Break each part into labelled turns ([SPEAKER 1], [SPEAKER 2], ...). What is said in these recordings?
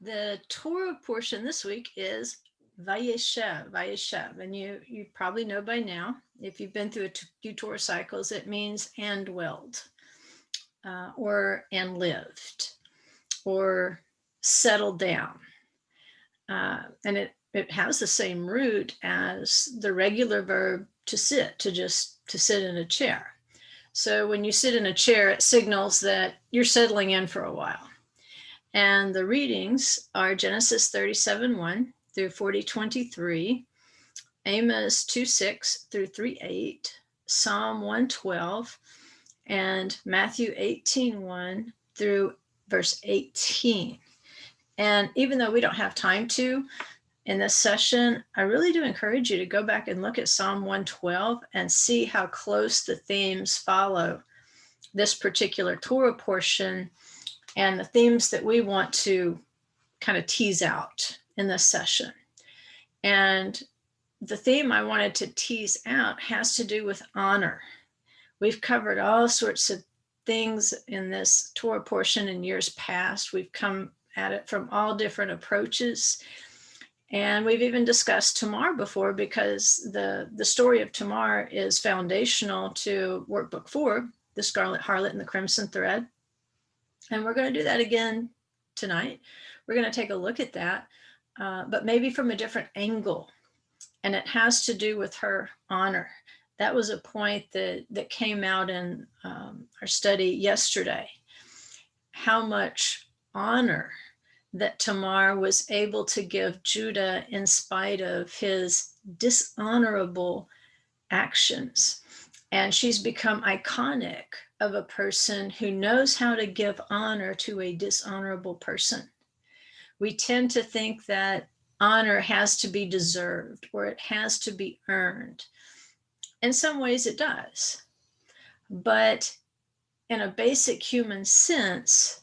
[SPEAKER 1] The Torah portion this week is Vayeishev, and you probably know by now, if you've been through a few Torah cycles, it means and dwelled, or and lived, or settled down, and it has the same root as the regular verb to sit, to sit in a chair. So when you sit in a chair, it signals that you're settling in for a while. And the readings are Genesis 37:1 through 40:23, Amos 2:6 through 3:8, Psalm 112, and Matthew 18:1 through verse 18. And even though we don't have time to in this session, I really do encourage you to go back and look at Psalm 112 and see how close the themes follow this particular Torah portion and the themes that we want to kind of tease out in this session. And the theme I wanted to tease out has to do with honor. We've covered all sorts of things in this Torah portion in years past. We've come at it from all different approaches. And we've even discussed Tamar before, because the story of Tamar is foundational to Workbook 4, The Scarlet Harlot and the Crimson Thread. And we're going to do that again tonight. We're going to take a look at that, but maybe from a different angle. And it has to do with her honor. That was a point that came out in our study yesterday. How much honor that Tamar was able to give Judah in spite of his dishonorable actions. And she's become iconic of a person who knows how to give honor to a dishonorable person. We tend to think that honor has to be deserved or it has to be earned. In some ways it does. But in a basic human sense,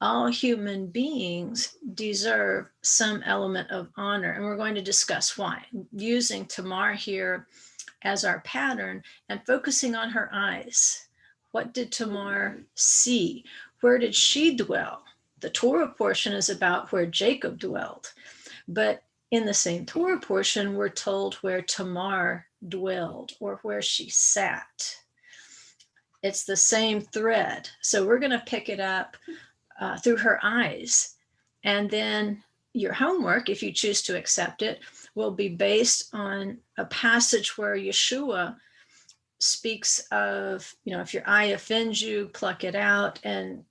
[SPEAKER 1] all human beings deserve some element of honor. And we're going to discuss why, using Tamar here as our pattern and focusing on her eyes. What did Tamar see? Where did she dwell? The Torah portion is about where Jacob dwelled. But in the same Torah portion, we're told where Tamar dwelled or where she sat. It's the same thread. So we're going to pick it up through her eyes. And then your homework, if you choose to accept it, will be based on a passage where Yeshua speaks of, if your eye offends you, pluck it out. And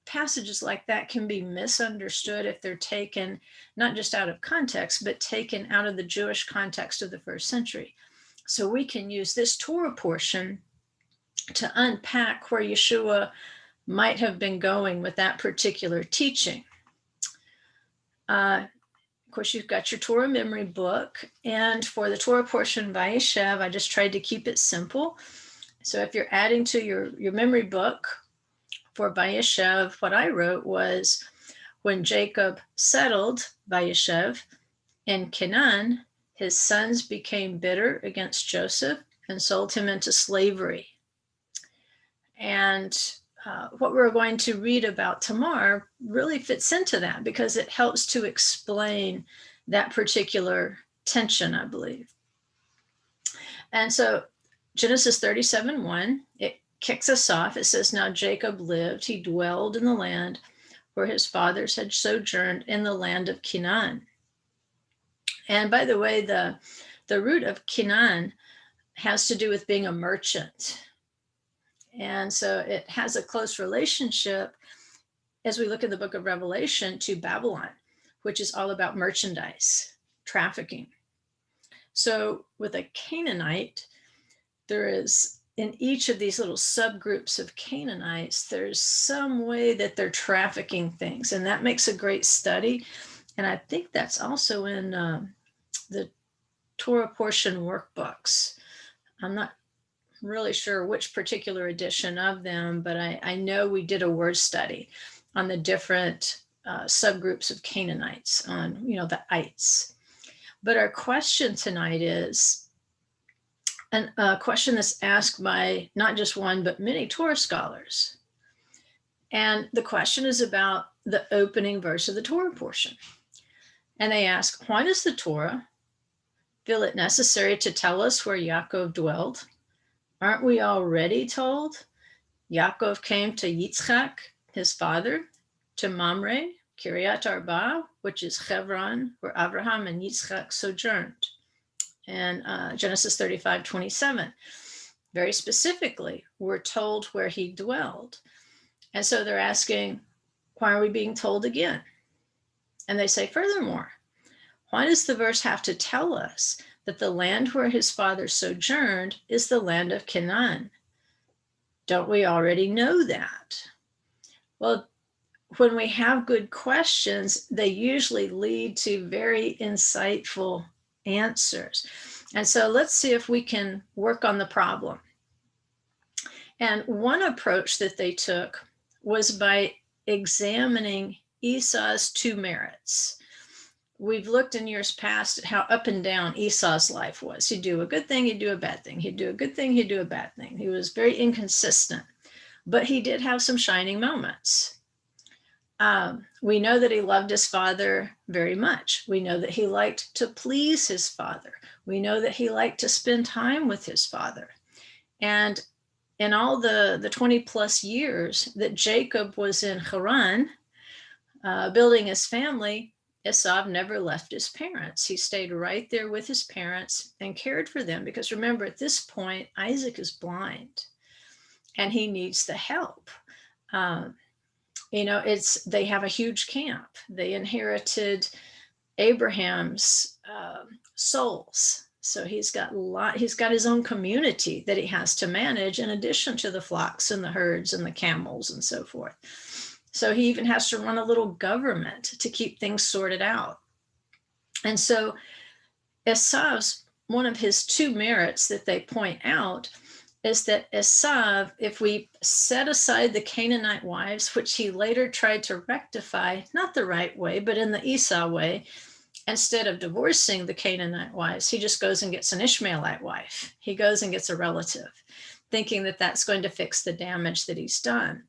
[SPEAKER 1] passages like that can be misunderstood if they're taken not just out of context, but taken out of the Jewish context of the first century. So we can use this Torah portion to unpack where Yeshua might have been going with that particular teaching. Of course, you've got your Torah memory book. And for the Torah portion, Vayeishev, I just tried to keep it simple. So if you're adding to your memory book for Vayeishev, what I wrote was, when Jacob settled, Vayeishev, in Canaan, his sons became bitter against Joseph and sold him into slavery. And what we're going to read about Tamar really fits into that, because it helps to explain that particular tension, I believe. And so Genesis 37:1, it kicks us off. It says, now Jacob lived, he dwelled in the land where his fathers had sojourned, in the land of Canaan. And by the way, the root of Canaan has to do with being a merchant. And so it has a close relationship, as we look at the book of Revelation, to Babylon, which is all about merchandise, trafficking. So with a Canaanite, there is, in each of these little subgroups of Canaanites, there's some way that they're trafficking things. And that makes a great study. And I think that's also in the Torah portion workbooks. I'm not really sure which particular edition of them, but I know we did a word study on the different subgroups of Canaanites, on the ites. But our question tonight is a question that's asked by not just one but many Torah scholars. And the question is about the opening verse of the Torah portion. And they ask, why does the Torah feel it necessary to tell us where Yaakov dwelled? Aren't we already told? Yaakov came to Yitzchak, his father, to Mamre, Kiryat Arba, which is Hebron, where Abraham and Yitzchak sojourned. And Genesis 35:27. Very specifically, we're told where he dwelled. And so they're asking, why are we being told again? And they say, furthermore, why does the verse have to tell us that the land where his father sojourned is the land of Canaan? Don't we already know that? Well, when we have good questions, they usually lead to very insightful answers. And so let's see if we can work on the problem. And one approach that they took was by examining Esau's two merits. We've looked in years past at how up and down Esau's life was. He'd do a good thing, he'd do a bad thing. He'd do a good thing, he'd do a bad thing. He was very inconsistent, but he did have some shining moments. We know that he loved his father very much. We know that he liked to please his father. We know that he liked to spend time with his father. And in all the 20 plus years that Jacob was in Haran, building his family, Esau never left his parents. He stayed right there with his parents and cared for them, because remember, at this point, Isaac is blind and he needs the help. They have a huge camp. They inherited Abraham's souls. So he's got his own community that he has to manage, in addition to the flocks and the herds and the camels and so forth. So he even has to run a little government to keep things sorted out. And so Esau's, one of his two merits that they point out is that Esau, if we set aside the Canaanite wives, which he later tried to rectify, not the right way, but in the Esau way, instead of divorcing the Canaanite wives, he just goes and gets an Ishmaelite wife. He goes and gets a relative, thinking that that's going to fix the damage that he's done.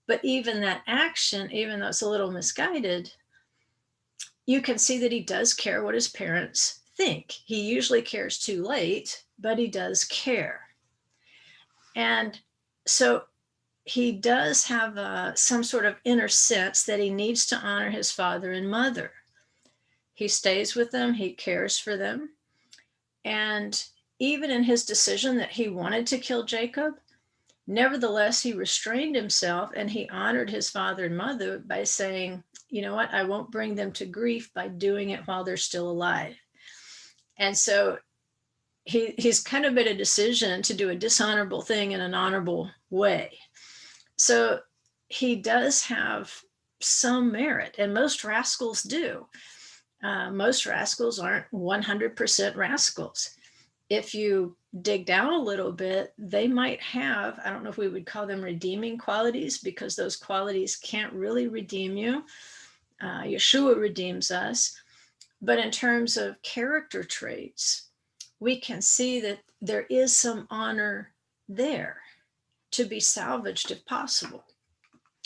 [SPEAKER 1] But even that action, even though it's a little misguided, you can see that he does care what his parents think. He usually cares too late, but he does care. And so he does have some sort of inner sense that he needs to honor his father and mother. He stays with them, he cares for them. And even in his decision that he wanted to kill Jacob, nevertheless, he restrained himself and he honored his father and mother by saying, you know what, I won't bring them to grief by doing it while they're still alive. And so he's kind of made a decision to do a dishonorable thing in an honorable way. So he does have some merit, and most rascals do. Most rascals aren't 100% rascals. If you dig down a little bit, they might have, I don't know if we would call them redeeming qualities, because those qualities can't really redeem you. Yeshua redeems us. But in terms of character traits, we can see that there is some honor there to be salvaged if possible.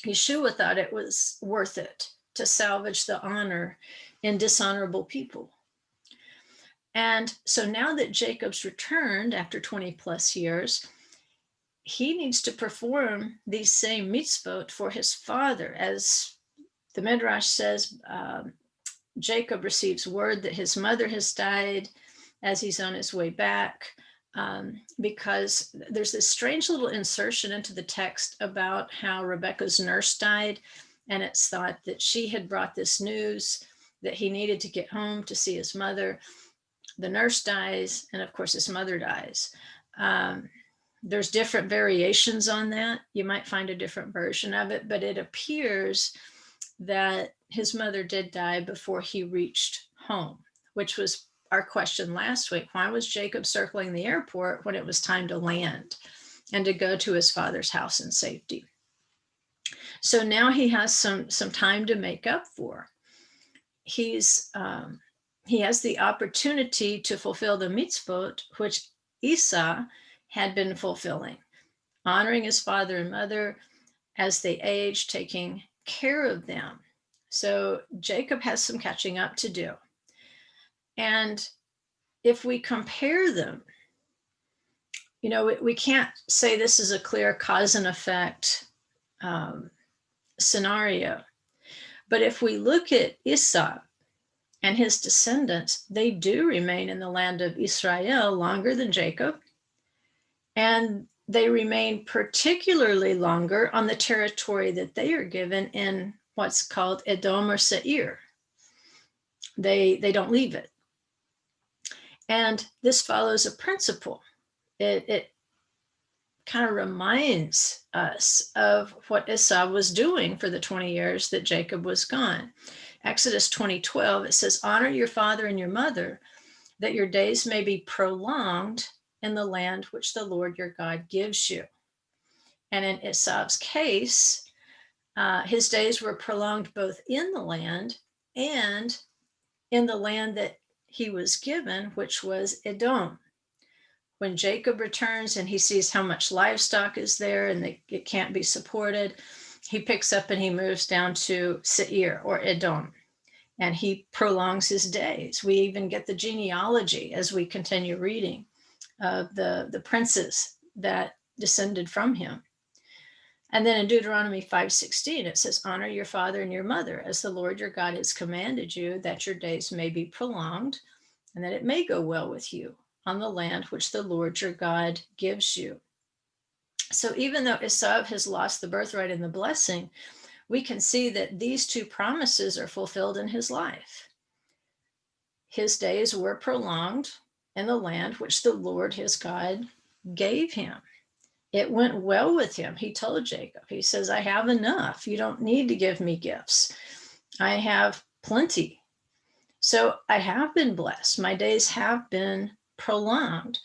[SPEAKER 1] Yeshua thought it was worth it to salvage the honor in dishonorable people. And so now that Jacob's returned after 20 plus years, he needs to perform these same mitzvot for his father. As the Midrash says, Jacob receives word that his mother has died as he's on his way back, because there's this strange little insertion into the text about how Rebekah's nurse died, and it's thought that she had brought this news that he needed to get home to see his mother. The nurse dies, and of course his mother dies. There's different variations on that. You might find a different version of it, but it appears that his mother did die before he reached home, which was our question last week. Why was Jacob circling the airport when it was time to land and to go to his father's house in safety? So now he has some time to make up for. He has the opportunity to fulfill the mitzvot, which Esau had been fulfilling, honoring his father and mother, as they age, taking care of them. So Jacob has some catching up to do. And if we compare them, we can't say this is a clear cause and effect scenario. But if we look at Esau and his descendants, they do remain in the land of Israel longer than Jacob. And they remain particularly longer on the territory that they are given in what's called Edom or Seir. They don't leave it. And this follows a principle. It kind of reminds us of what Esau was doing for the 20 years that Jacob was gone. Exodus 20:12, it says, honor your father and your mother, that your days may be prolonged in the land which the Lord your God gives you. And in Esau's case, his days were prolonged both in the land and in the land that he was given, which was Edom. When Jacob returns and he sees how much livestock is there and it can't be supported, he picks up and he moves down to Seir or Edom, and he prolongs his days. We even get the genealogy as we continue reading of the princes that descended from him. And then in Deuteronomy 5:16, it says, honor your father and your mother as the Lord your God has commanded you, that your days may be prolonged and that it may go well with you on the land which the Lord your God gives you. So even though Esau has lost the birthright and the blessing, we can see that these two promises are fulfilled in his life. His days were prolonged in the land which the Lord his God gave him. It went well with him. He told Jacob, he says, I have enough. You don't need to give me gifts. I have plenty. So I have been blessed. My days have been prolonged.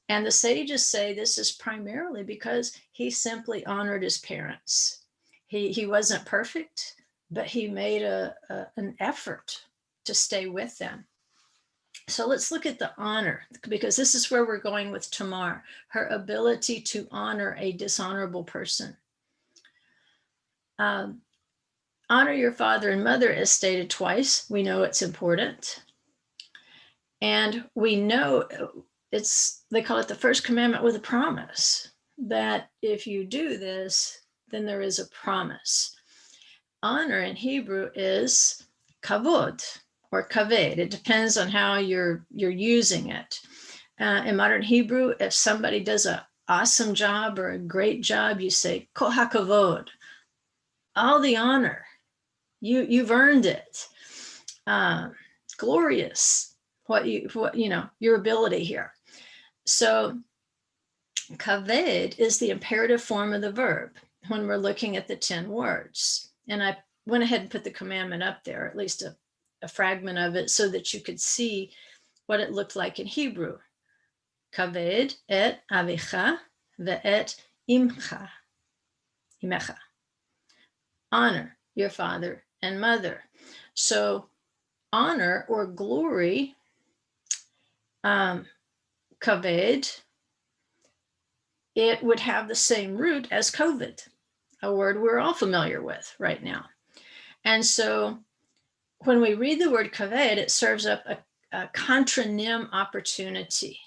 [SPEAKER 1] And the sages say this is primarily because he simply honored his parents. He wasn't perfect, but he made an effort to stay with them. So let's look at the honor, because this is where we're going with Tamar, her ability to honor a dishonorable person. Honor your father and mother is stated twice. We know it's important. And we know they call it the first commandment with a promise, that if you do this, then there is a promise. Honor in Hebrew is kavod or kaved. It depends on how you're using it. In modern Hebrew, if somebody does an awesome job or a great job, you say kol hakavod, all the honor. You've earned it. Glorious, your ability here. So kaved is the imperative form of the verb when we're looking at the 10 words. And I went ahead and put the commandment up there, at least a fragment of it, so that you could see what it looked like in Hebrew. Kaved et avicha ve'et imecha. Honor your father and mother. So honor or glory, kaved, it would have the same root as COVID, a word we're all familiar with right now. And so when we read the word kaved, it serves up a contronym opportunity.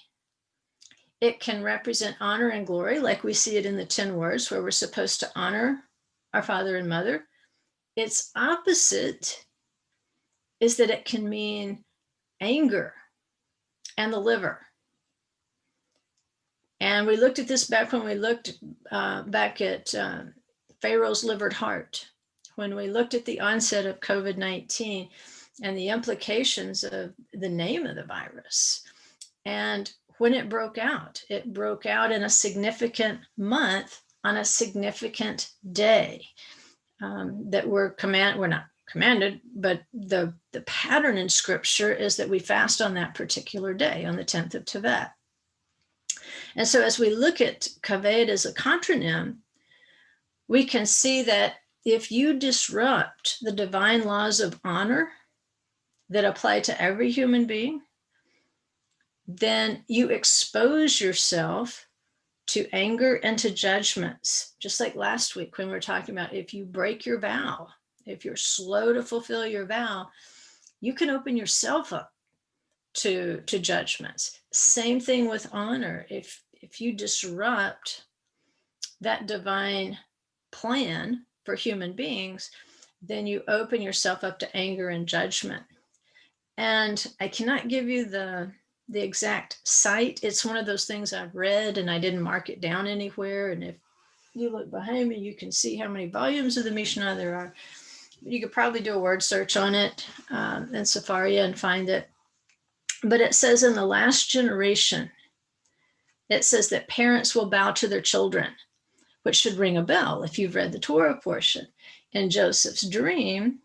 [SPEAKER 1] It can represent honor and glory, like we see it in the 10 words, where we're supposed to honor our father and mother. Its opposite is that it can mean anger and the liver. And we looked at this back when we looked back at Pharaoh's livered heart, when we looked at the onset of COVID-19 and the implications of the name of the virus. And when it broke out in a significant month on a significant day that we're not commanded, but the pattern in scripture is that we fast on that particular day, on the 10th of Tevet. And so as we look at kaved as a contronym, we can see that if you disrupt the divine laws of honor that apply to every human being, then you expose yourself to anger and to judgments. Just like last week when we were talking about if you break your vow, if you're slow to fulfill your vow, you can open yourself up to judgments. Same thing with honor. If you disrupt that divine plan for human beings, then you open yourself up to anger and judgment. And I cannot give you the exact site. It's one of those things I've read and I didn't mark it down anywhere. And if you look behind me, you can see how many volumes of the Mishnah there are. You could probably do a word search on it in Safaria and find it. But it says in the last generation, it says that parents will bow to their children, which should ring a bell if you've read the Torah portion. In Joseph's dream,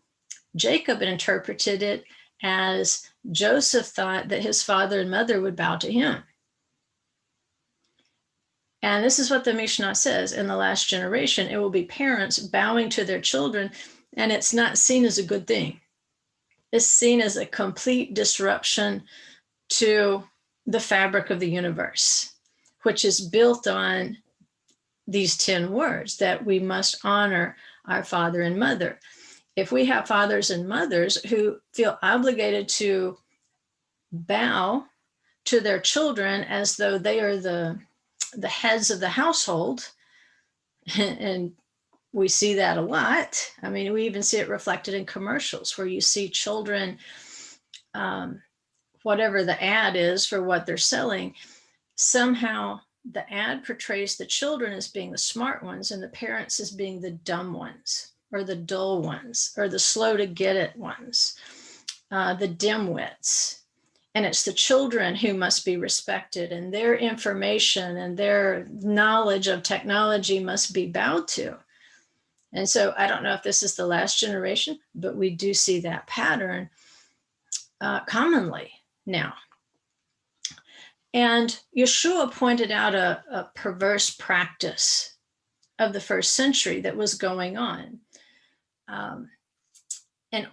[SPEAKER 1] Jacob interpreted it as Joseph thought that his father and mother would bow to him. And this is what the Mishnah says: in the last generation, it will be parents bowing to their children, and it's not seen as a good thing. It's seen as a complete disruption to the fabric of the universe, which is built on these 10 words that we must honor our father and mother. If we have fathers and mothers who feel obligated to bow to their children as though they are the heads of the household, and we see that a lot. I mean, we even see it reflected in commercials where you see children, whatever the ad is for what they're selling, somehow the ad portrays the children as being the smart ones and the parents as being the dumb ones, or the dull ones, or the slow to get it ones, the dimwits. And it's the children who must be respected, and their information and their knowledge of technology must be bowed to. And so I don't know if this is the last generation, but we do see that pattern commonly now. And Yeshua pointed out a perverse practice of the first century that was going on. In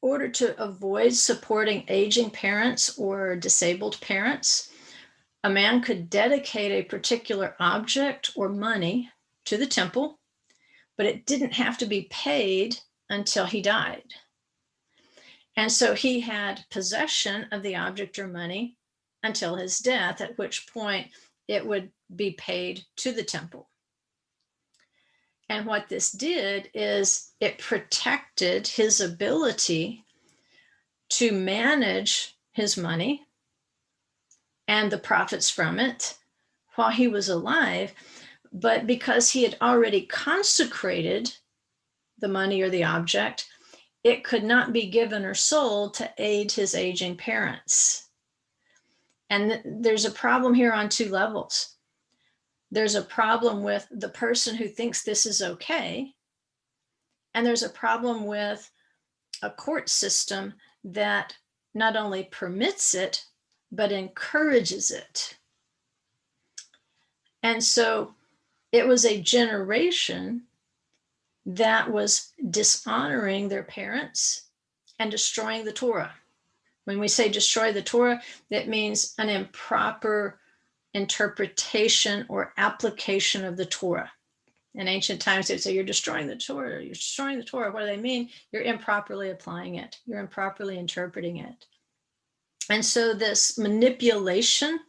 [SPEAKER 1] order to avoid supporting aging parents or disabled parents, a man could dedicate a particular object or money to the temple, but it didn't have to be paid until he died. And so he had possession of the object or money until his death, at which point it would be paid to the temple. And what this did is it protected his ability to manage his money and the profits from it while he was alive. But because he had already consecrated the money or the object, it could not be given or sold to aid his aging parents. And there's a problem here on two levels. There's a problem with the person who thinks this is okay, and there's a problem with a court system that not only permits it, but encourages it. And so it was a generation that was dishonoring their parents and destroying the Torah. When we say destroy the Torah, that means an improper interpretation or application of the Torah. In ancient times, they'd say, you're destroying the Torah, you're destroying the Torah. What do they mean? You're improperly applying it, you're improperly interpreting it. And so this manipulation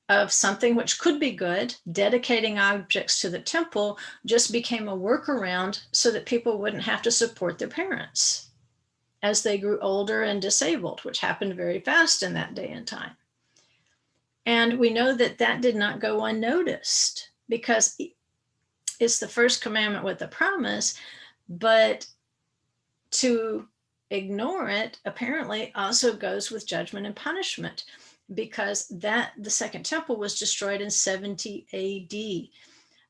[SPEAKER 1] of something which could be good, dedicating objects to the temple, just became a workaround so that people wouldn't have to support their parents as they grew older and disabled, which happened very fast in that day and time. And we know that that did not go unnoticed, because it's the first commandment with a promise, but to ignore it apparently also goes with judgment and punishment, because the second temple was destroyed in 70 AD.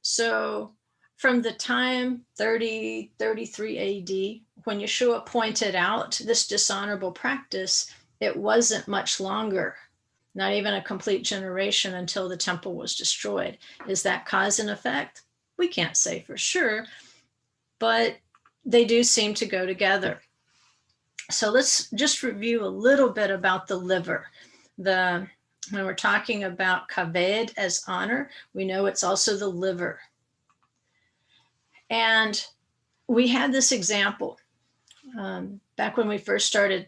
[SPEAKER 1] So from the time 33 AD, when Yeshua pointed out this dishonorable practice, it wasn't much longer, not even a complete generation, until the temple was destroyed. Is that cause and effect? We can't say for sure, but they do seem to go together. So let's just review a little bit about the liver, the When we're talking about kaved as honor, we know it's also the liver. And we had this example back when we first started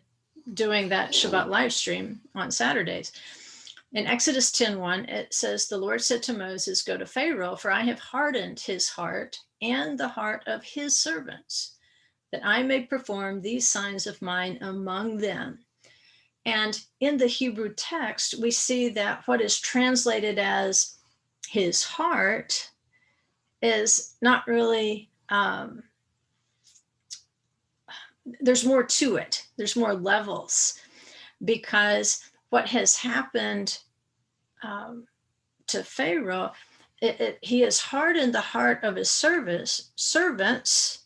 [SPEAKER 1] doing that Shabbat live stream on Saturdays. In Exodus 10:1, it says, the Lord said to Moses, go to Pharaoh, for I have hardened his heart and the heart of his servants, that I may perform these signs of mine among them. And in the Hebrew text, we see that what is translated as his heart is not really, there's more to it. There's more levels, because what has happened to Pharaoh, he has hardened the heart of his servants,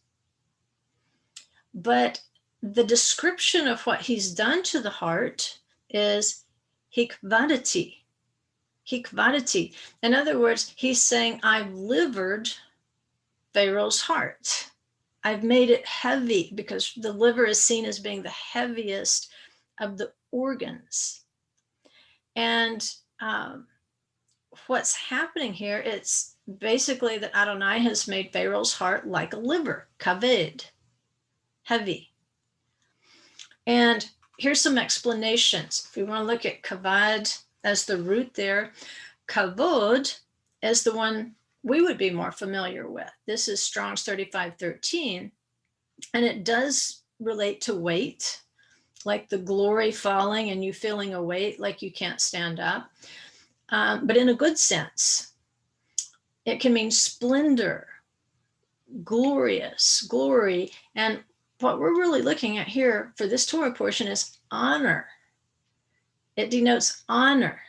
[SPEAKER 1] but the description of what he's done to the heart is hikvadati. Hikvadati. In other words, he's saying, I've livered Pharaoh's heart. I've made it heavy, because the liver is seen as being the heaviest of the organs. And what's happening here, it's basically that Adonai has made Pharaoh's heart like a liver, kaved, heavy. And here's some explanations. If we want to look at kavod as the root there, kavod is the one we would be more familiar with. This is Strong's 35:13, and it does relate to weight, like the glory falling and you feeling a weight like you can't stand up, but in a good sense. It can mean splendor, glorious, glory. And what we're really looking at here for this Torah portion is honor. It denotes honor.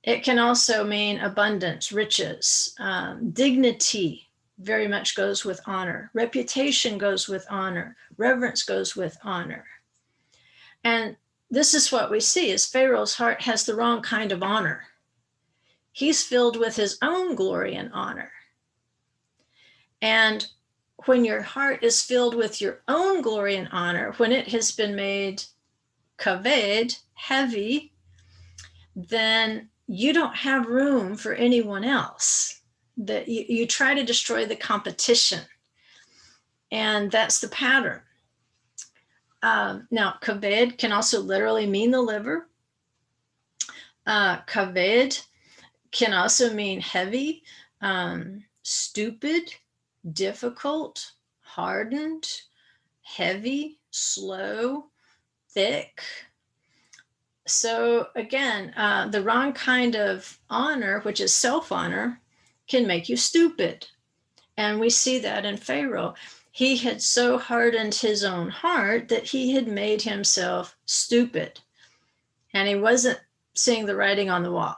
[SPEAKER 1] It can also mean abundance, riches, dignity very much goes with honor. Reputation goes with honor. Reverence goes with honor. And this is what we see is Pharaoh's heart has the wrong kind of honor. He's filled with his own glory and honor. And when your heart is filled with your own glory and honor, when it has been made kaved, heavy, then you don't have room for anyone else. That you try to destroy the competition. And that's the pattern. Now, kaved can also literally mean the liver. Kaved can also mean heavy, stupid, difficult, hardened, heavy, slow, thick. So again, the wrong kind of honor, which is self-honor, can make you stupid. And we see that in Pharaoh. He had so hardened his own heart that he had made himself stupid. And he wasn't seeing the writing on the wall.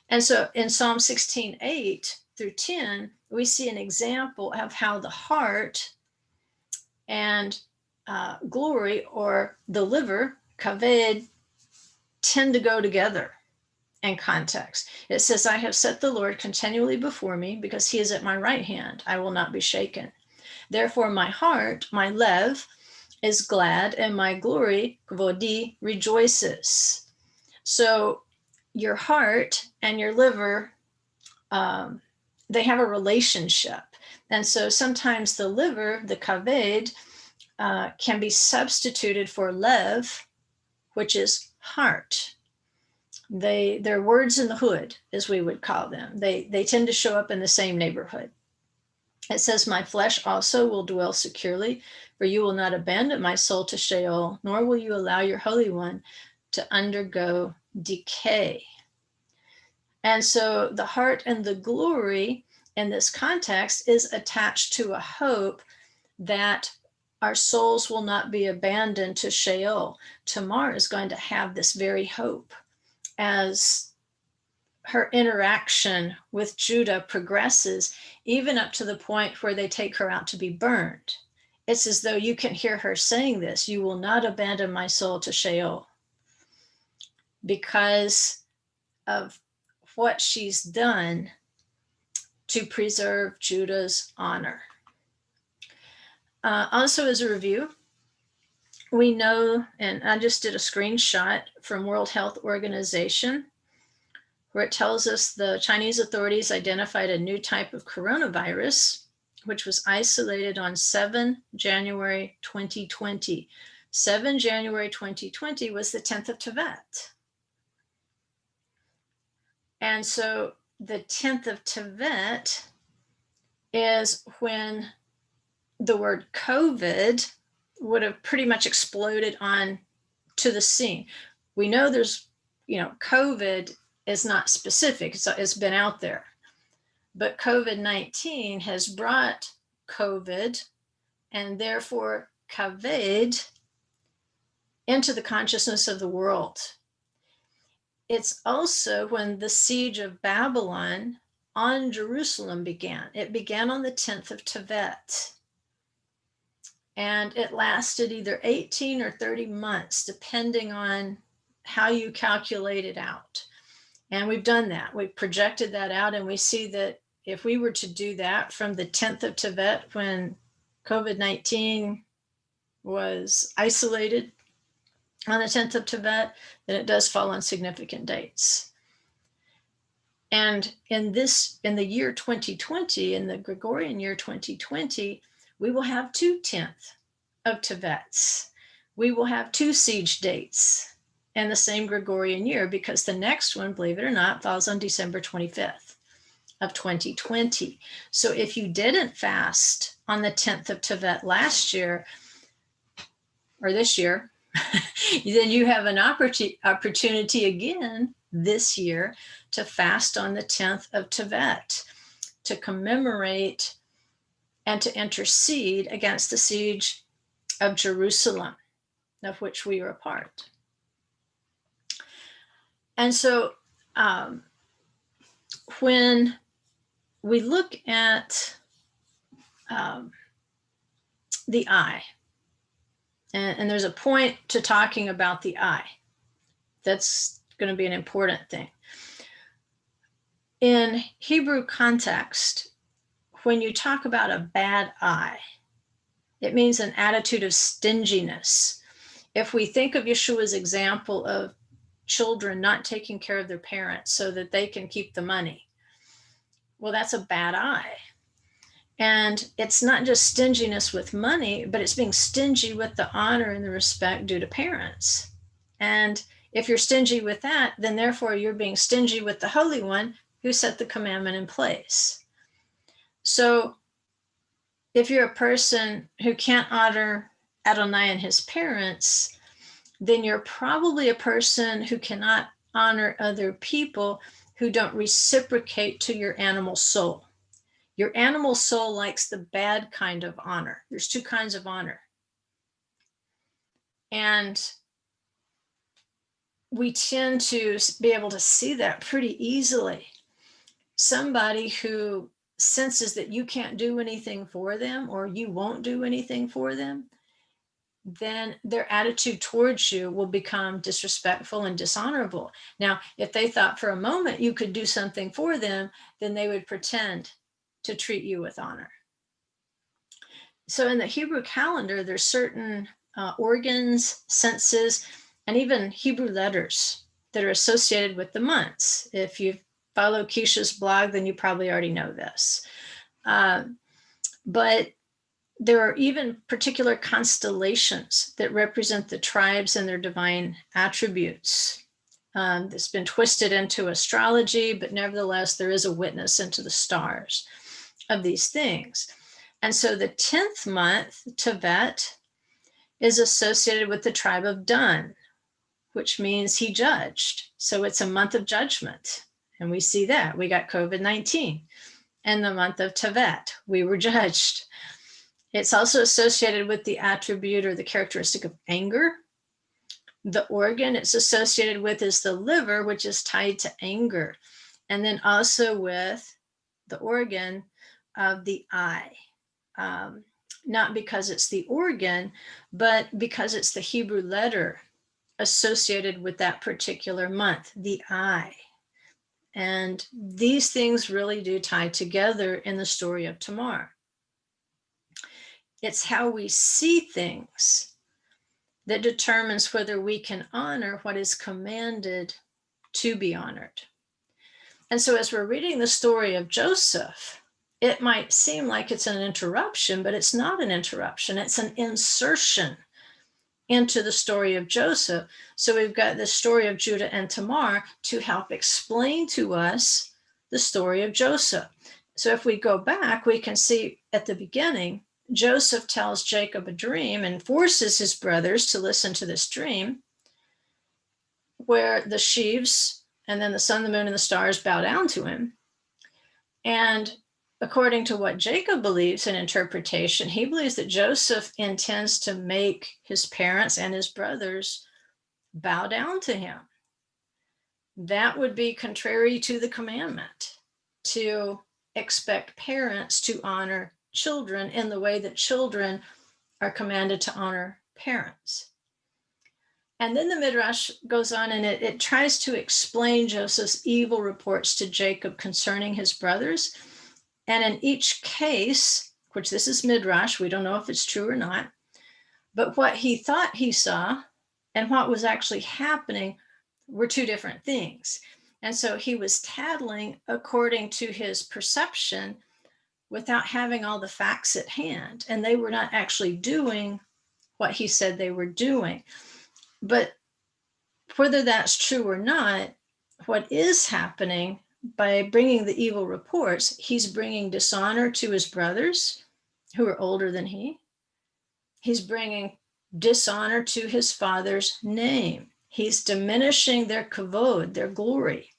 [SPEAKER 1] And so in Psalm 16:8 through 10, we see an example of how the heart and glory, or the liver, kaved, tend to go together in context. It says, I have set the Lord continually before me, because he is at my right hand. I will not be shaken. Therefore, my heart, my lev, is glad, and my glory, kvodi, rejoices. So your heart and your liver, they have a relationship. And so sometimes the liver, the kaved, can be substituted for lev, which is heart. They're words in the hood, as we would call them. They tend to show up in the same neighborhood. It says, my flesh also will dwell securely, for you will not abandon my soul to Sheol, nor will you allow your Holy One to undergo decay. And so the heart and the glory in this context is attached to a hope that our souls will not be abandoned to Sheol. Tamar is going to have this very hope as her interaction with Judah progresses, even up to the point where they take her out to be burned. It's as though you can hear her saying this, you will not abandon my soul to Sheol, because of what she's done to preserve Judah's honor. Also, as a review, we know, and I just did a screenshot from World Health Organization, where it tells us the Chinese authorities identified a new type of coronavirus, which was isolated on 7 January 2020. 7 January 2020 was the 10th of Tevet. And so the 10th of Tevet is when the word COVID would have pretty much exploded on to the scene. We know there's, COVID is not specific, so it's been out there. But COVID-19 has brought COVID and therefore kaved into the consciousness of the world. It's also when the siege of Babylon on Jerusalem began. It began on the 10th of Tevet. And it lasted either 18 or 30 months, depending on how you calculate it out. And we've done that. We've projected that out, and we see that if we were to do that from the 10th of Tevet, when COVID-19 was isolated on the 10th of Tevet, then it does fall on significant dates. And in the year 2020, in the Gregorian year 2020, we will have 2 10th of Tevets. We will have 2 siege dates in the same Gregorian year, because the next one, believe it or not, falls on December 25th of 2020. So if you didn't fast on the 10th of Tevet last year or this year, then you have an opportunity again this year to fast on the 10th of Tevet, to commemorate and to intercede against the siege of Jerusalem, of which we were a part. And so when we look at the eye, and there's a point to talking about the eye. That's going to be an important thing. In Hebrew context, when you talk about a bad eye, it means an attitude of stinginess. If we think of Yeshua's example of children not taking care of their parents so that they can keep the money, well, that's a bad eye. And it's not just stinginess with money, but it's being stingy with the honor and the respect due to parents. And if you're stingy with that, then therefore you're being stingy with the Holy One who set the commandment in place. So if you're a person who can't honor Adonai and his parents, then you're probably a person who cannot honor other people who don't reciprocate to your animal soul. Your animal soul likes the bad kind of honor. There's 2 kinds of honor. And we tend to be able to see that pretty easily. Somebody who senses that you can't do anything for them, or you won't do anything for them, then their attitude towards you will become disrespectful and dishonorable. Now, if they thought for a moment you could do something for them, then they would pretend to treat you with honor. So in the Hebrew calendar, there's certain organs, senses, and even Hebrew letters that are associated with the months. If you follow Keisha's blog, then you probably already know this. But there are even particular constellations that represent the tribes and their divine attributes. That's been twisted into astrology, but nevertheless, there is a witness into the stars of these things. And so the 10th month, Tevet, is associated with the tribe of Dan, which means he judged. So it's a month of judgment. And we see that. We got COVID-19 in the month of Tevet. We were judged. It's also associated with the attribute or the characteristic of anger. The organ it's associated with is the liver, which is tied to anger. And then also with the organ of the eye. Not because it's the organ, but because it's the Hebrew letter associated with that particular month, the eye. And these things really do tie together in the story of Tamar. It's how we see things that determines whether we can honor what is commanded to be honored. And so as we're reading the story of Joseph, it might seem like it's an interruption, but it's not an interruption. It's an insertion into the story of Joseph. So we've got the story of Judah and Tamar to help explain to us the story of Joseph. So if we go back, we can see at the beginning, Joseph tells Jacob a dream and forces his brothers to listen to this dream, where the sheaves and then the sun, the moon, and the stars bow down to him. And according to what Jacob believes in interpretation, he believes that Joseph intends to make his parents and his brothers bow down to him. That would be contrary to the commandment to expect parents to honor children in the way that children are commanded to honor parents. And then the Midrash goes on and it tries to explain Joseph's evil reports to Jacob concerning his brothers. And in each case, which this is Midrash, we don't know if it's true or not, but what he thought he saw and what was actually happening were two different things. And so he was tattling according to his perception without having all the facts at hand. And they were not actually doing what he said they were doing. But whether that's true or not, what is happening by bringing the evil reports, he's bringing dishonor to his brothers who are older than he. He's bringing dishonor to his father's name. He's diminishing their kavod, their glory,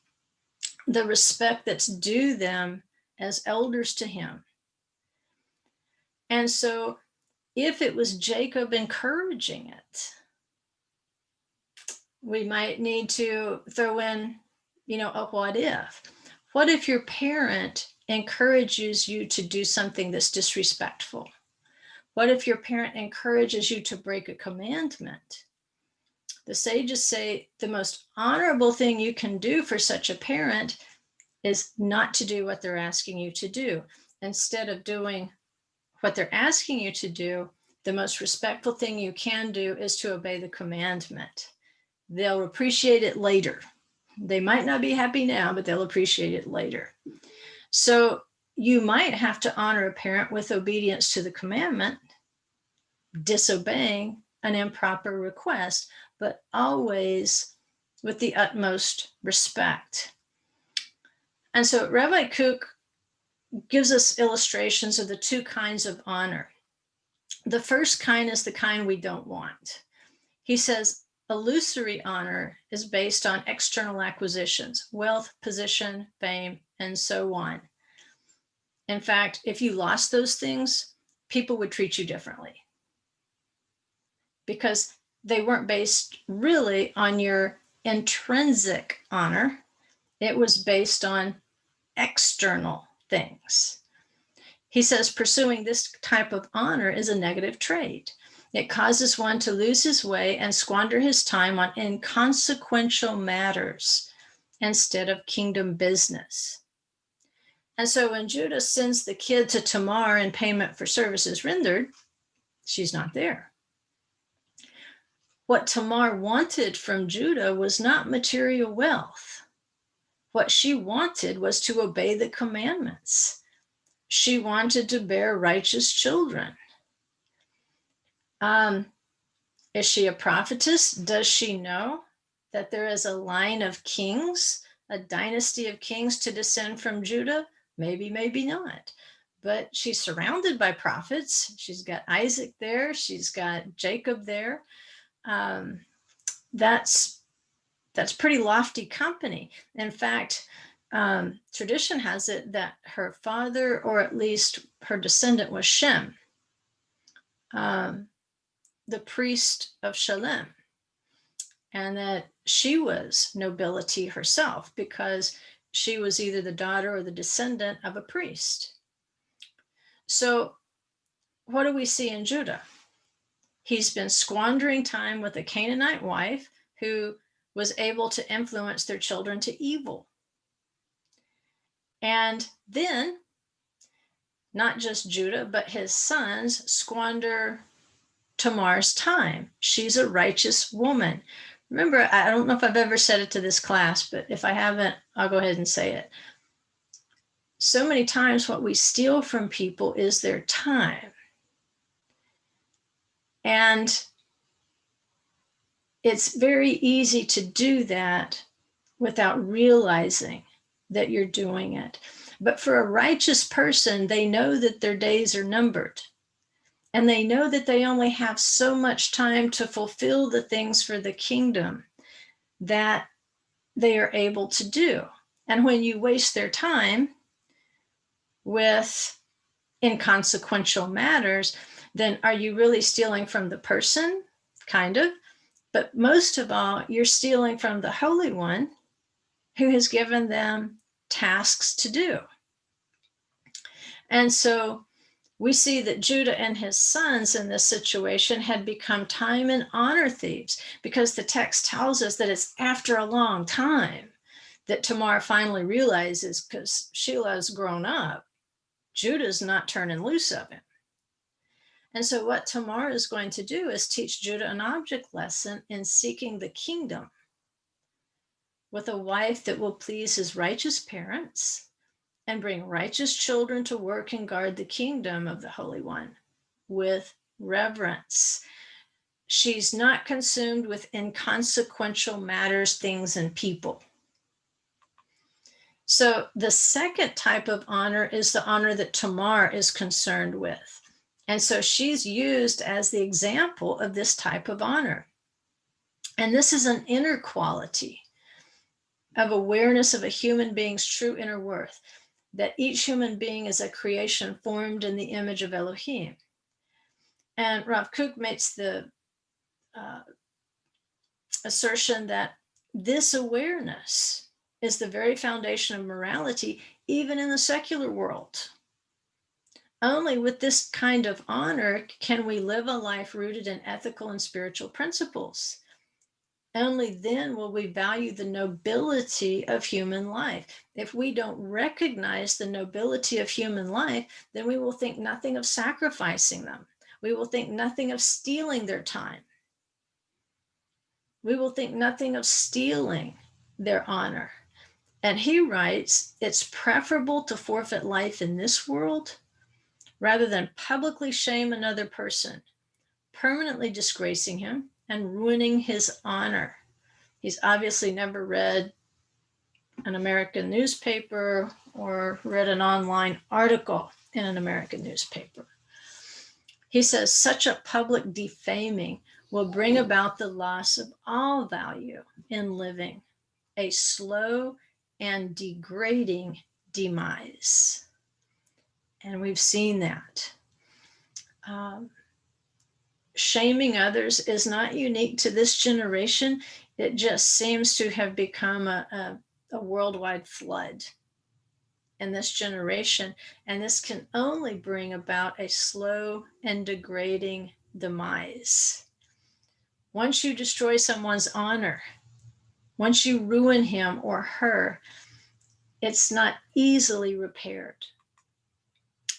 [SPEAKER 1] the respect that's due them as elders to him. And so if it was Jacob encouraging it, we might need to throw in, a what if. What if your parent encourages you to do something that's disrespectful? What if your parent encourages you to break a commandment? The sages say the most honorable thing you can do for such a parent is not to do what they're asking you to do. Instead of doing what they're asking you to do, the most respectful thing you can do is to obey the commandment. They'll appreciate it later. They might not be happy now, but they'll appreciate it later. So you might have to honor a parent with obedience to the commandment, disobeying an improper request, but always with the utmost respect. And so Rabbi Kook gives us illustrations of the two kinds of honor. The first kind is the kind we don't want. He says, illusory honor is based on external acquisitions, wealth, position, fame, and so on. In fact, if you lost those things, people would treat you differently because they weren't based really on your intrinsic honor. It was based on external things. He says pursuing this type of honor is a negative trait. It causes one to lose his way and squander his time on inconsequential matters instead of kingdom business. And so when Judah sends the kid to Tamar in payment for services rendered, she's not there. What Tamar wanted from Judah was not material wealth. What she wanted was to obey the commandments. She wanted to bear righteous children. Is she a prophetess? Does she know that there is a line of kings, a dynasty of kings to descend from Judah? Maybe, maybe not. But she's surrounded by prophets. She's got Isaac there. She's got Jacob there. That's pretty lofty company. In fact, tradition has it that her father, or at least her descendant, was Shem, the priest of Shalem, and that she was nobility herself because she was either the daughter or the descendant of a priest. So what do we see in Judah? He's been squandering time with a Canaanite wife who was able to influence their children to evil. And then not just Judah, but his sons squander Tamar's time. She's a righteous woman. Remember, I don't know if I've ever said it to this class, but if I haven't, I'll go ahead and say it. So many times what we steal from people is their time. And it's very easy to do that without realizing that you're doing it. But for a righteous person, they know that their days are numbered. And they know that they only have so much time to fulfill the things for the kingdom that they are able to do. And when you waste their time with inconsequential matters, then are you really stealing from the person? Kind of. But most of all, you're stealing from the Holy One who has given them tasks to do. And so we see that Judah and his sons in this situation had become time and honor thieves, because the text tells us that it's after a long time that Tamar finally realizes, because Shilah's grown up, Judah's not turning loose of him. And so what Tamar is going to do is teach Judah an object lesson in seeking the kingdom with a wife that will please his righteous parents and bring righteous children to work and guard the kingdom of the Holy One with reverence. She's not consumed with inconsequential matters, things, and people. So the second type of honor is the honor that Tamar is concerned with. And so she's used as the example of this type of honor. And this is an inner quality of awareness of a human being's true inner worth, that each human being is a creation formed in the image of Elohim. And Rav Kook makes the assertion that this awareness is the very foundation of morality, even in the secular world. Only with this kind of honor can we live a life rooted in ethical and spiritual principles. Only then will we value the nobility of human life. If we don't recognize the nobility of human life, then we will think nothing of sacrificing them. We will think nothing of stealing their time. We will think nothing of stealing their honor. And he writes, it's preferable to forfeit life in this world rather than publicly shame another person, permanently disgracing him and ruining his honor. He's obviously never read an American newspaper or read an online article in an American newspaper. He says such a public defaming will bring about the loss of all value in living, a slow and degrading demise. And we've seen that. Shaming others is not unique to this generation. It just seems to have become a worldwide flood in this generation. And this can only bring about a slow and degrading demise. Once you destroy someone's honor, once you ruin him or her, it's not easily repaired.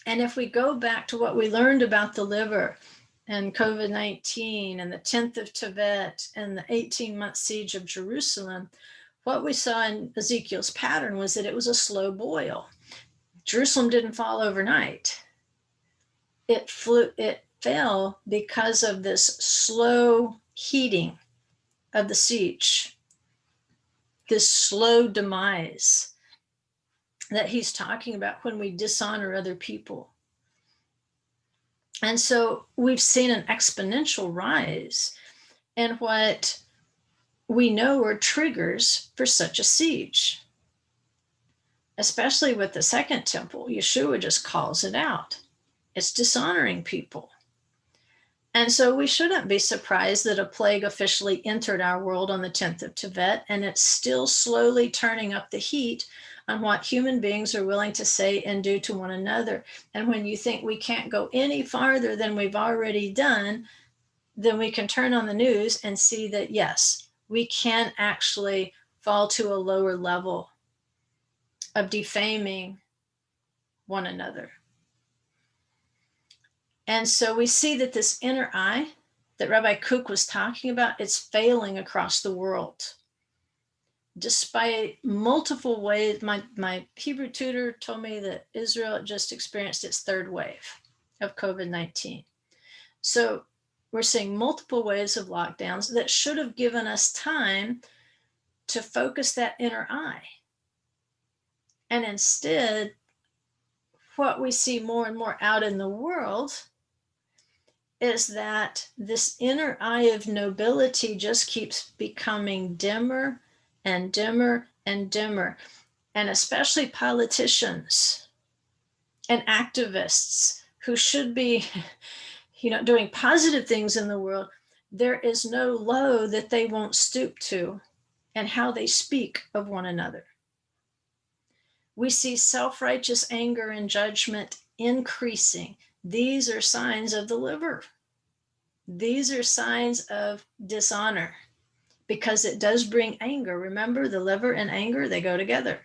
[SPEAKER 1] And if we go back to what we learned about the liver and COVID-19 and the 10th of Tevet and the 18-month siege of Jerusalem, what we saw in Ezekiel's pattern was that it was a slow boil. Jerusalem didn't fall overnight. It fell because of this slow heating of the siege, this slow demise that he's talking about when we dishonor other people. And so we've seen an exponential rise in what we know are triggers for such a siege, especially with the second temple. Yeshua just calls it out. It's dishonoring people. And so we shouldn't be surprised that a plague officially entered our world on the 10th of Tevet, and it's still slowly turning up the heat on what human beings are willing to say and do to one another. And when you think we can't go any farther than we've already done, then we can turn on the news and see that, yes, we can actually fall to a lower level of defaming one another. And so we see that this inner eye that Rabbi Kook was talking about, it's failing across the world. Despite multiple ways, my Hebrew tutor told me that Israel just experienced its third wave of COVID-19. So we're seeing multiple waves of lockdowns that should have given us time to focus that inner eye. And instead, what we see more and more out in the world is that this inner eye of nobility just keeps becoming dimmer and dimmer and dimmer. And especially politicians and activists who should be, doing positive things in the world, there is no low that they won't stoop to and how they speak of one another. We see self-righteous anger and judgment increasing. These are signs of the liver. These are signs of dishonor because it does bring anger. Remember, the liver and anger, they go together,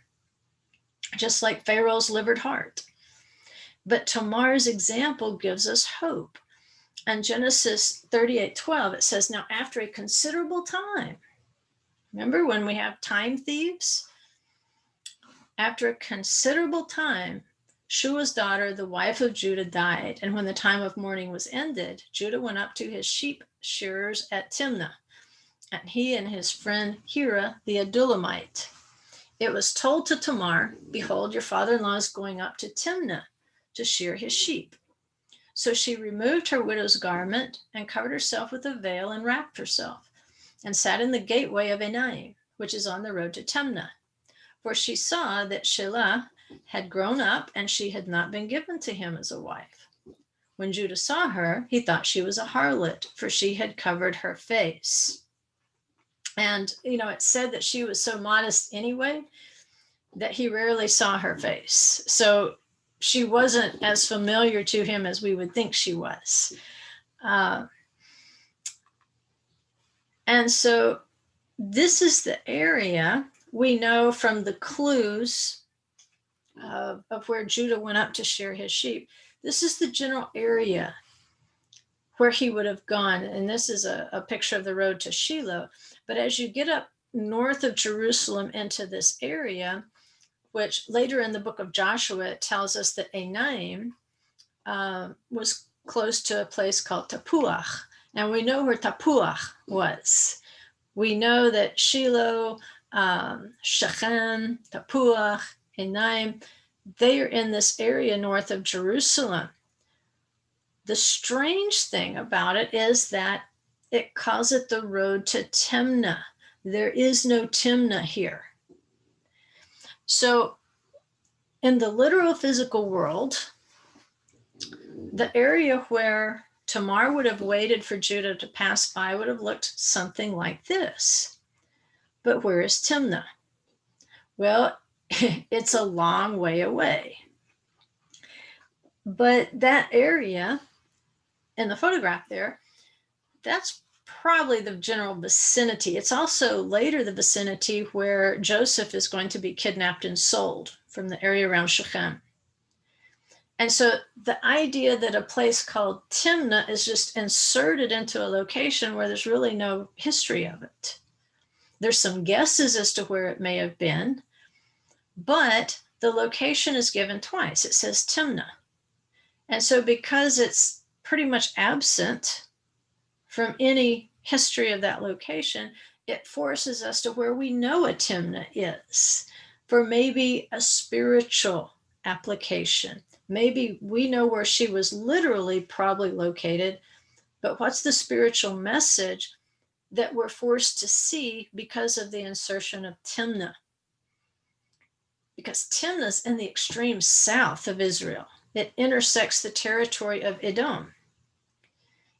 [SPEAKER 1] just like Pharaoh's livered heart. But Tamar's example gives us hope. In Genesis 38:12, it says, now after a considerable time, remember when we have time thieves? After a considerable time, Shua's daughter, the wife of Judah, died. And when the time of mourning was ended, Judah went up to his sheep shearers at Timnah, and he and his friend Hira, the Adullamite. It was told to Tamar, behold, your father-in-law is going up to Timnah to shear his sheep. So she removed her widow's garment and covered herself with a veil and wrapped herself, and sat in the gateway of Enaim, which is on the road to Timnah. For she saw that Shelah had grown up and she had not been given to him as a wife. When Judah saw her, he thought she was a harlot, for she had covered her face. And, it said that she was so modest anyway that he rarely saw her face. So she wasn't as familiar to him as we would think she was. And so this is the area we know from the clues of where Judah went up to shear his sheep. This is the general area where he would have gone. And this is a picture of the road to Shiloh. But as you get up north of Jerusalem into this area, which later in the book of Joshua, it tells us that Enaim was close to a place called Tapuach. And we know where Tapuach was. We know that Shiloh, Shechem, Tapuach, Enaim, they are in this area north of Jerusalem. The strange thing about it is that it calls it the road to Timnah. There is no Timnah here. So in the literal physical world, the area where Tamar would have waited for Judah to pass by would have looked something like this. But where is Timnah? Well, it's a long way away. But that area in the photograph there, that's probably the general vicinity. It's also later the vicinity where Joseph is going to be kidnapped and sold from the area around Shechem. And so the idea that a place called Timnah is just inserted into a location where there's really no history of it. There's some guesses as to where it may have been, but the location is given twice. It says Timnah. And so because it's pretty much absent from any history of that location, it forces us to where we know a Timnah is for maybe a spiritual application. Maybe we know where she was literally probably located, but what's the spiritual message that we're forced to see because of the insertion of Timnah? Because Timnah's in the extreme south of Israel. It intersects the territory of Edom.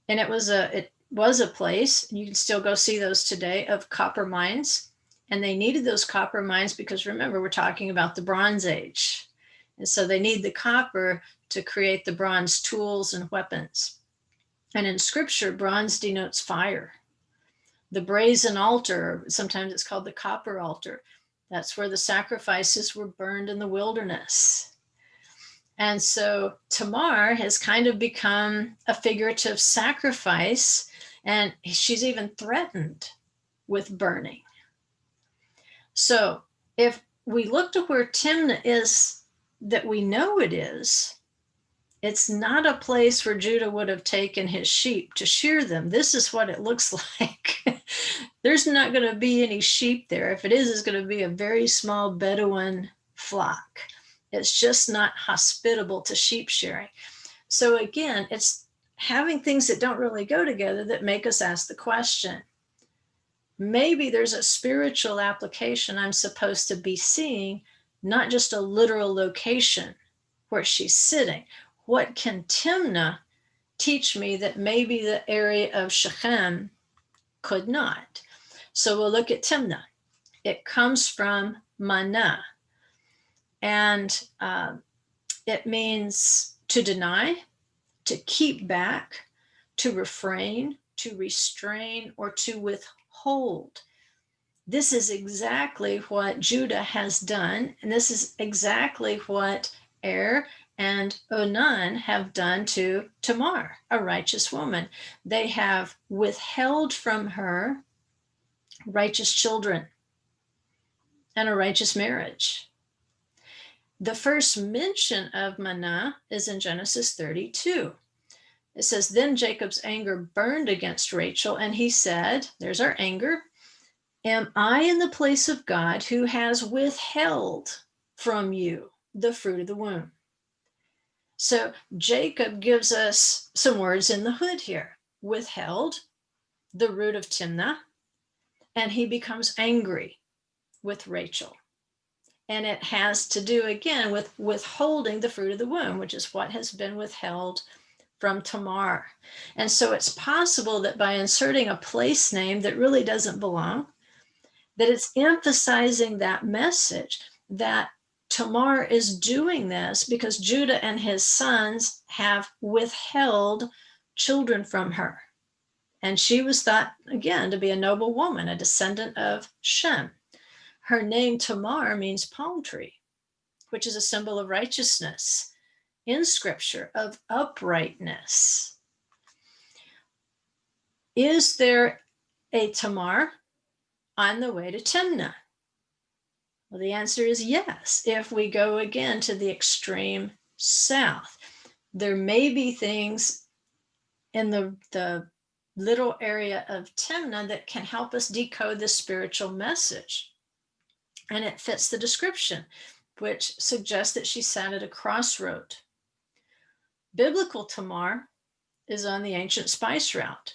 [SPEAKER 1] And it was a place, and you can still go see those today, of copper mines. And they needed those copper mines because, remember, we're talking about the Bronze Age. And so they need the copper to create the bronze tools and weapons. And in scripture, bronze denotes fire. The brazen altar, sometimes it's called the copper altar. That's where the sacrifices were burned in the wilderness. And so Tamar has kind of become a figurative sacrifice, and she's even threatened with burning. So if we look to where Timnah is, that we know it is, it's not a place where Judah would have taken his sheep to shear them. This is what it looks like. There's not going to be any sheep there. If it is, it's going to be a very small Bedouin flock. It's just not hospitable to sheep shearing. So again, it's having things that don't really go together that make us ask the question. Maybe there's a spiritual application I'm supposed to be seeing, not just a literal location where she's sitting. What can Timnah teach me that maybe the area of Shechem could not? So we'll look at Timnah. It comes from manah, and it means to deny, to keep back, to refrain, to restrain, or to withhold. This is exactly what Judah has done, and this is exactly what and Onan have done to Tamar, a righteous woman. They have withheld from her righteous children and a righteous marriage. The first mention of manah is in Genesis 32. It says, then Jacob's anger burned against Rachel, and he said, there's our anger, am I in the place of God who has withheld from you the fruit of the womb? So Jacob gives us some words in the hood here. Withheld, the root of Timnah, and he becomes angry with Rachel. And it has to do again with withholding the fruit of the womb, which is what has been withheld from Tamar. And so it's possible that by inserting a place name that really doesn't belong, that it's emphasizing that message that Tamar is doing this because Judah and his sons have withheld children from her. And she was thought, again, to be a noble woman, a descendant of Shem. Her name Tamar means palm tree, which is a symbol of righteousness in scripture, of uprightness. Is there a Tamar on the way to Timnah? Well, the answer is yes. If we go again to the extreme south, there may be things in the little area of Timnah that can help us decode the spiritual message. And it fits the description, which suggests that she sat at a crossroad. Biblical Tamar is on the ancient spice route.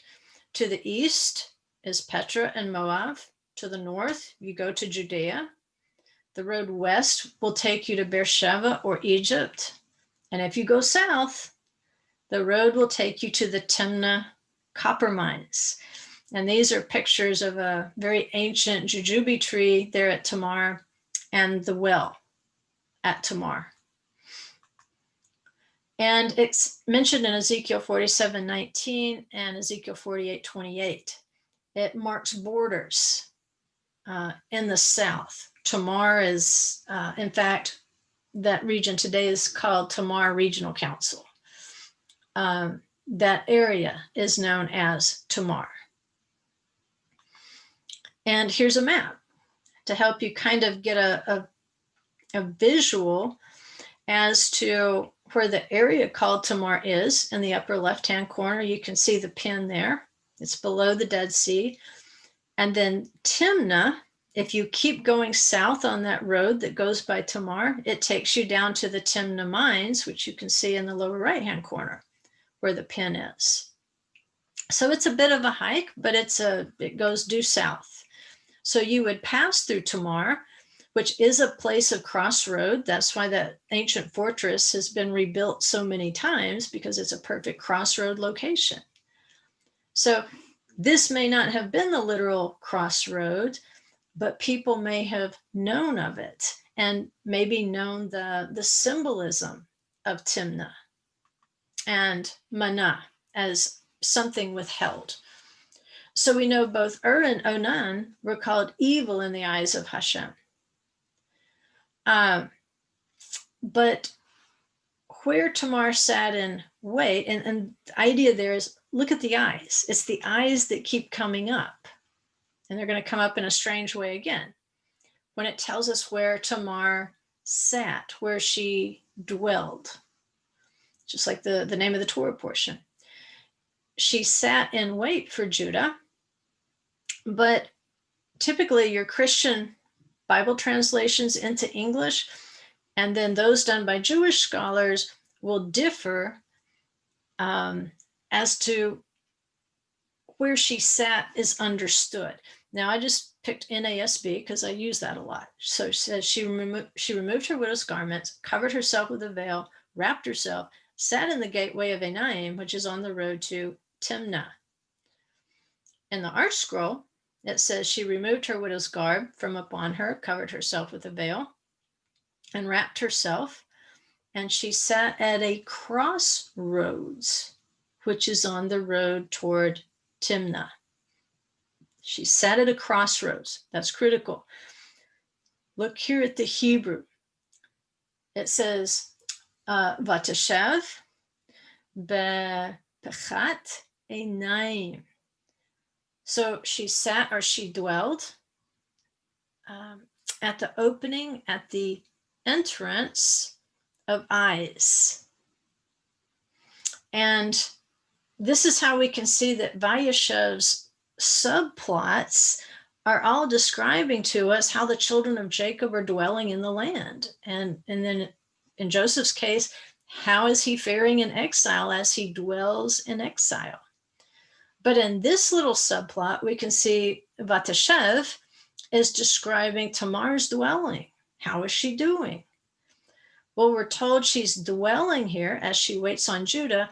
[SPEAKER 1] To the east is Petra and Moab. To the north, you go to Judea. The road west will take you to Beersheba or Egypt. And if you go south, the road will take you to the Timnah copper mines. And these are pictures of a very ancient jujube tree there at Tamar and the well at Tamar. And it's mentioned in Ezekiel 47:19 and Ezekiel 48:28. It marks borders in the south. Tamar is, in fact, that region today is called Tamar Regional Council. That area is known as Tamar. And here's a map to help you kind of get a visual as to where the area called Tamar is. In the upper left-hand corner, you can see the pin there. It's below the Dead Sea. And then Timnah, if you keep going south on that road that goes by Tamar, it takes you down to the Timnah mines, which you can see in the lower right-hand corner where the pin is. So it's a bit of a hike, but it goes due south. So you would pass through Tamar, which is a place of crossroad. That's why that ancient fortress has been rebuilt so many times, because it's a perfect crossroad location. So this may not have been the literal crossroad, but people may have known of it and maybe known the symbolism of Timnah and manah as something withheld. So we know both and Onan were called evil in the eyes of Hashem. But where Tamar sat in wait, and the idea there is, look at the eyes. It's the eyes that keep coming up, and they're going to come up in a strange way again. When it tells us where Tamar sat, where she dwelled, just like the name of the Torah portion. She sat in wait for Judah, but typically your Christian Bible translations into English, and then those done by Jewish scholars, will differ as to where she sat is understood. Now, I just picked NASB because I use that a lot. So it says she removed her widow's garments, covered herself with a veil, wrapped herself, sat in the gateway of Enaim, which is on the road to Timnah. In the Art Scroll, it says she removed her widow's garb from upon her, covered herself with a veil, and wrapped herself, and she sat at a crossroads, which is on the road toward Timnah. She sat at a crossroads. That's critical. Look here at the Hebrew. It says, Vayeishev bepechat einaim. So she sat, or she dwelled, at the opening, at the entrance of eyes. And this is how we can see that Vayeshev's subplots are all describing to us how the children of Jacob are dwelling in the land. And then in Joseph's case, how is he faring in exile as he dwells in exile? But in this little subplot, we can see Vayeishev is describing Tamar's dwelling. How is she doing? Well, we're told she's dwelling here as she waits on Judah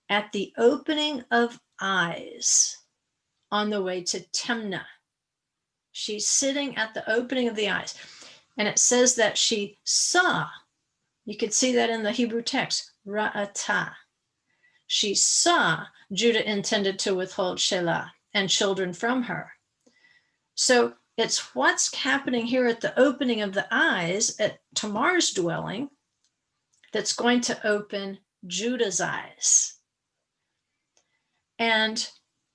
[SPEAKER 1] at the opening of eyes on the way to Timnah. She's sitting at the opening of the eyes. And it says that she saw, you could see that in the Hebrew text, ra'ata. She saw Judah intended to withhold Shelah and children from her. So it's what's happening here at the opening of the eyes at Tamar's dwelling that's going to open Judah's eyes. And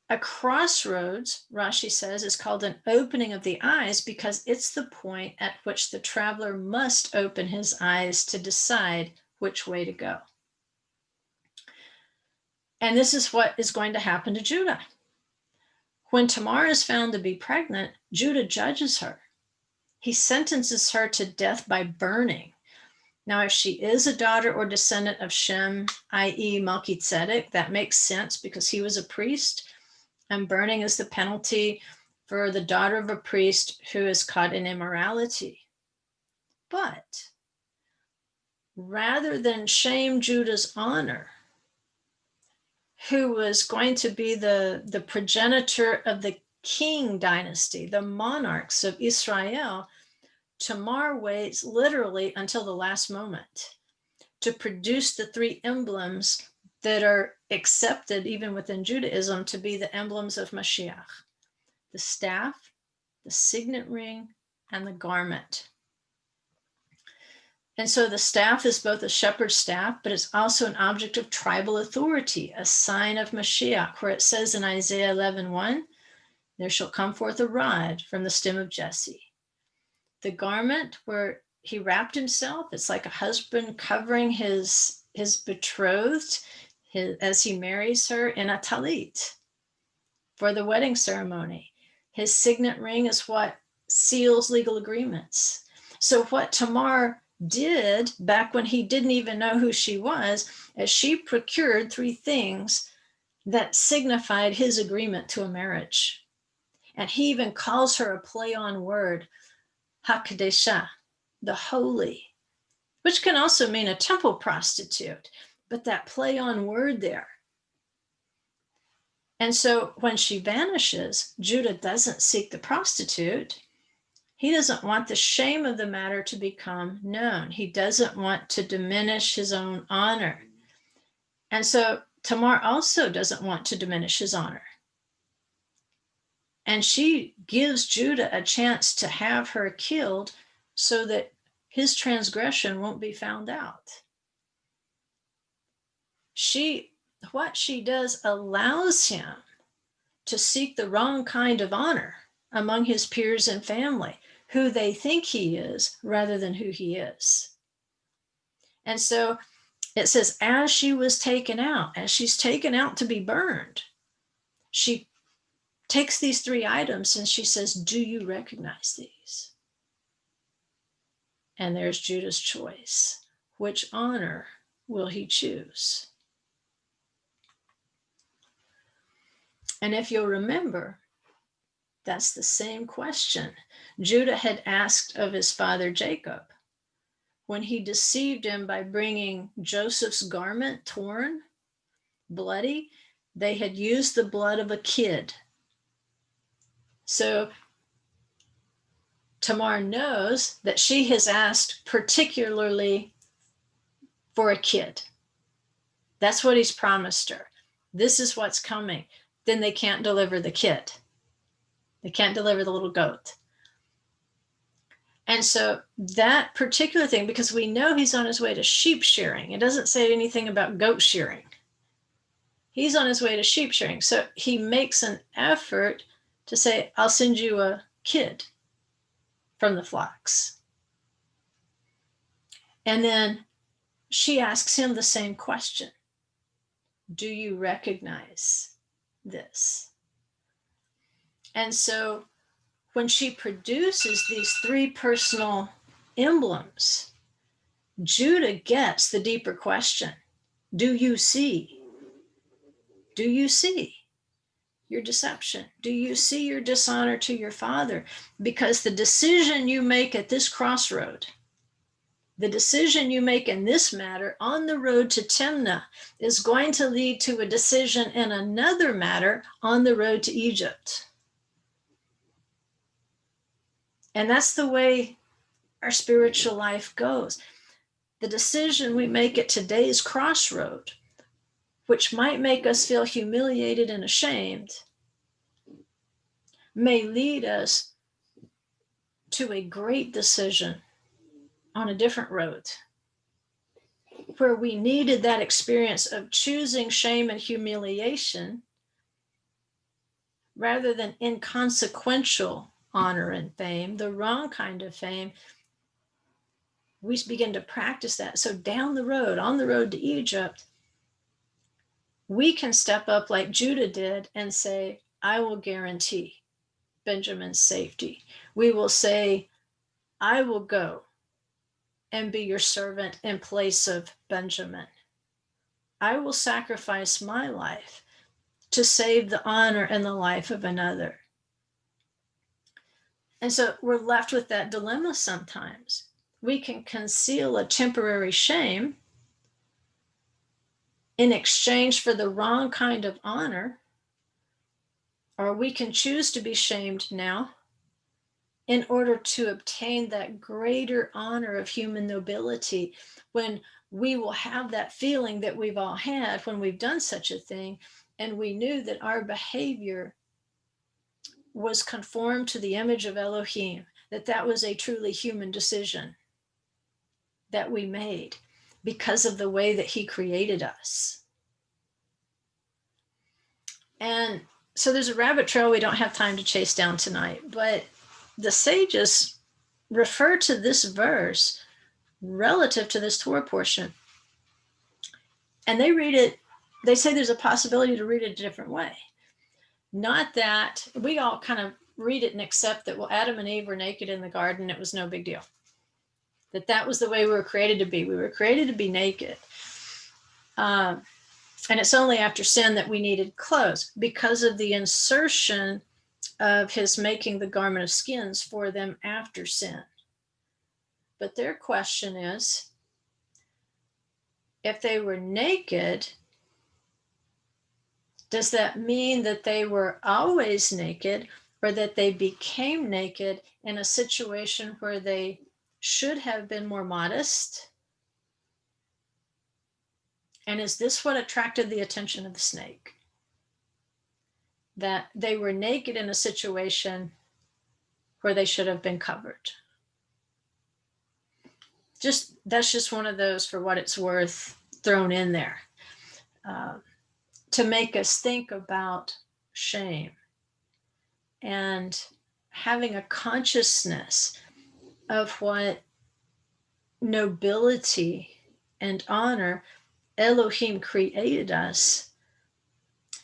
[SPEAKER 1] a crossroads, Rashi says, is called an opening of the eyes because it's the point at which the traveler must open his eyes to decide which way to go. And this is what is going to happen to Judah. When Tamar is found to be pregnant, Judah judges her. He sentences her to death by burning. Now, if she is a daughter or descendant of Shem, i.e. Melchizedek, that makes sense because he was a priest, and burning is the penalty for the daughter of a priest who is caught in immorality. But rather than shame Judah's honor, who was going to be the progenitor of the king dynasty, the monarchs of Israel, Tamar waits literally until the last moment to produce the three emblems that are accepted even within Judaism to be the emblems of Mashiach: the staff, the signet ring, and the garment. And so the staff is both a shepherd's staff, but it's also an object of tribal authority, a sign of Mashiach, where it says in Isaiah 11:1, there shall come forth a rod from the stem of Jesse. The garment where he wrapped himself, it's like a husband covering his betrothed as he marries her in a talit for the wedding ceremony. His signet ring is what seals legal agreements. So what Tamar did back when he didn't even know who she was, is she procured three things that signified his agreement to a marriage. And he even calls her a play on word, Hakadesha, the holy, which can also mean a temple prostitute, but that play on word there. And so when she vanishes, Judah doesn't seek the prostitute. He doesn't want the shame of the matter to become known. He doesn't want to diminish his own honor. And so Tamar also doesn't want to diminish his honor. And she gives Judah a chance to have her killed so that his transgression won't be found out. what she does allows him to seek the wrong kind of honor among his peers and family, who they think he is rather than who he is. And so it says, as she's taken out to be burned, she takes these 3 items and she says, do you recognize these? And there's Judah's choice. Which honor will he choose? And if you'll remember, that's the same question Judah had asked of his father Jacob when he deceived him by bringing Joseph's garment torn, bloody. They had used the blood of a kid. So Tamar knows that she has asked particularly for a kid. That's what he's promised her. This is what's coming. Then they can't deliver the kid. They can't deliver the little goat. And so that particular thing, because we know he's on his way to sheep shearing. It doesn't say anything about goat shearing. He's on his way to sheep shearing. So he makes an effort to say, I'll send you a kid from the flocks. And then she asks him the same question. Do you recognize this? And so when she produces these 3 personal emblems, Judah gets the deeper question. Do you see? Do you see your deception? Do you see your dishonor to your father? Because the decision you make at this crossroad, the decision you make in this matter on the road to Timnah is going to lead to a decision in another matter on the road to Egypt. And that's the way our spiritual life goes. The decision we make at today's crossroad, which might make us feel humiliated and ashamed, may lead us to a great decision on a different road, where we needed that experience of choosing shame and humiliation rather than inconsequential honor and fame, the wrong kind of fame. We begin to practice that. So down the road, on the road to Egypt, we can step up like Judah did and say, I will guarantee Benjamin's safety. We will say, I will go and be your servant in place of Benjamin. I will sacrifice my life to save the honor and the life of another. And so we're left with that dilemma sometimes. We can conceal a temporary shame in exchange for the wrong kind of honor, or we can choose to be shamed now in order to obtain that greater honor of human nobility, when we will have that feeling that we've all had when we've done such a thing, and we knew that our behavior was conformed to the image of Elohim, that was a truly human decision that we made because of the way that he created us. And so there's a rabbit trail we don't have time to chase down tonight, but the sages refer to this verse relative to this Torah portion. And they read it, they say there's a possibility to read it a different way. Not that we all kind of read it and accept that, well, Adam and Eve were naked in the garden, it was no big deal. That was the way we were created to be. We were created to be naked. And it's only after sin that we needed clothes because of the insertion of his making the garment of skins for them after sin. But their question is, if they were naked, does that mean that they were always naked, or that they became naked in a situation where they should have been more modest? And is this what attracted the attention of the snake? That they were naked in a situation where they should have been covered? That's just one of those, for what it's worth, thrown in there. to make us think about shame and having a consciousness of what nobility and honor Elohim created us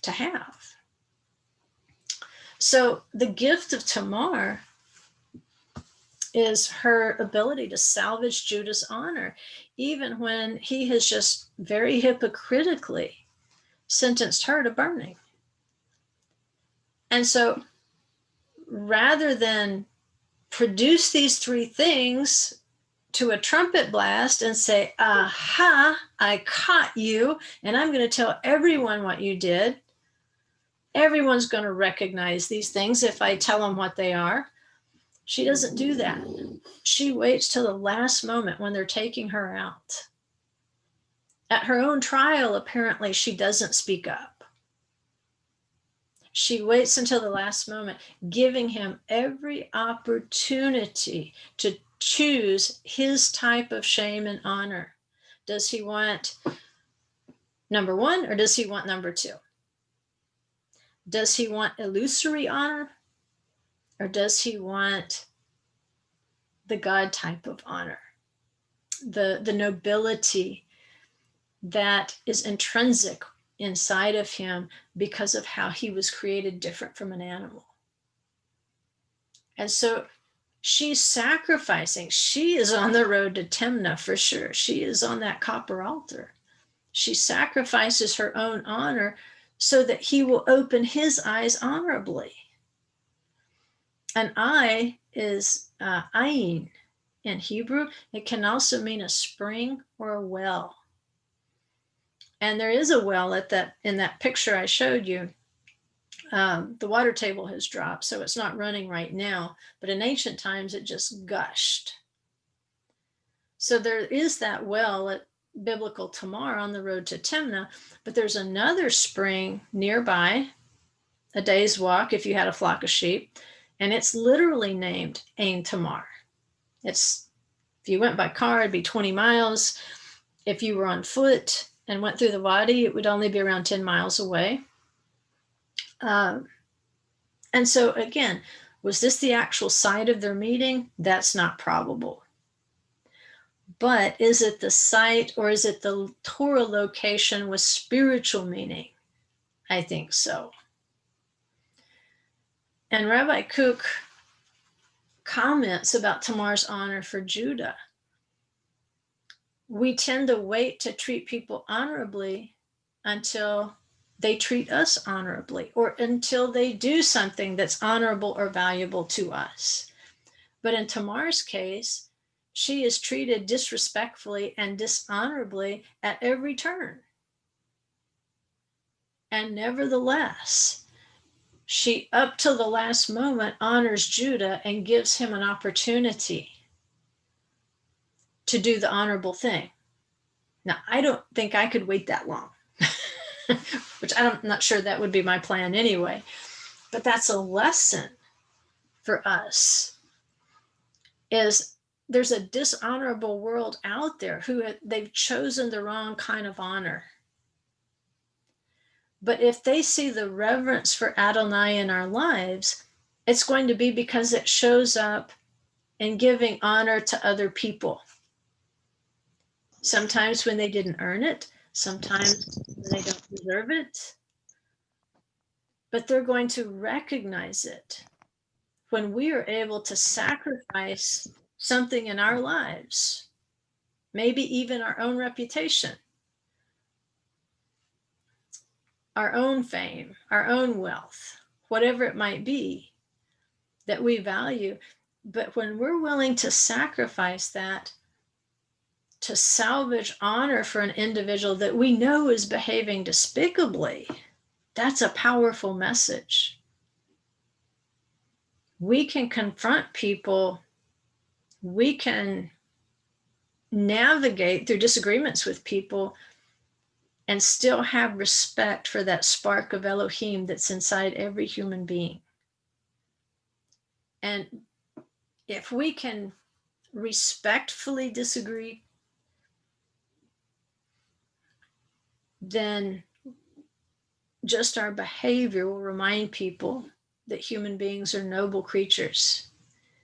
[SPEAKER 1] to have. So the gift of Tamar is her ability to salvage Judah's honor, even when he has just very hypocritically sentenced her to burning. And so rather than produce these three things to a trumpet blast and say, aha, I caught you, and I'm going to tell everyone what you did. Everyone's going to recognize these things if I tell them what they are. She doesn't do that. She waits till the last moment when they're taking her out. At her own trial, apparently, she doesn't speak up. She waits until the last moment, giving him every opportunity to choose his type of shame and honor. Does he want number one, or does he want number two? Does he want illusory honor, or does he want the God type of honor, the nobility that is intrinsic inside of him because of how he was created different from an animal? And so she's sacrificing. She is on the road to Timnah for sure. She is on that copper altar. She sacrifices her own honor so that he will open his eyes honorably. An eye is ayin in Hebrew. It can also mean a spring or a well. And there is a well in that picture I showed you. The water table has dropped, so it's not running right now. But in ancient times, it just gushed. So there is that well at biblical Tamar on the road to Timnah, but there's another spring nearby, a day's walk if you had a flock of sheep, and it's literally named Ein Tamar. It's, if you went by car, it'd be 20 miles. If you were on foot and went through the wadi, it would only be around 10 miles away. And so again, was this the actual site of their meeting? That's not probable. But is it the site, or is it the Torah location with spiritual meaning? I think so. And Rabbi Kook comments about Tamar's honor for Judah. We tend to wait to treat people honorably until they treat us honorably, or until they do something that's honorable or valuable to us. But in Tamar's case, she is treated disrespectfully and dishonorably at every turn. And nevertheless, she, up till the last moment, honors Judah and gives him an opportunity to do the honorable thing. Now, I don't think I could wait that long, which I'm not sure that would be my plan anyway. But that's a lesson for us, is there's a dishonorable world out there who they've chosen the wrong kind of honor. But if they see the reverence for Adonai in our lives, it's going to be because it shows up in giving honor to other people. Sometimes when they didn't earn it, sometimes when they don't deserve it. But they're going to recognize it when we are able to sacrifice something in our lives, maybe even our own reputation, our own fame, our own wealth, whatever it might be that we value. But when we're willing to sacrifice that to salvage honor for an individual that we know is behaving despicably, that's a powerful message. We can confront people. We can navigate through disagreements with people and still have respect for that spark of Elohim that's inside every human being. And if we can respectfully disagree, then just our behavior will remind people that human beings are noble creatures.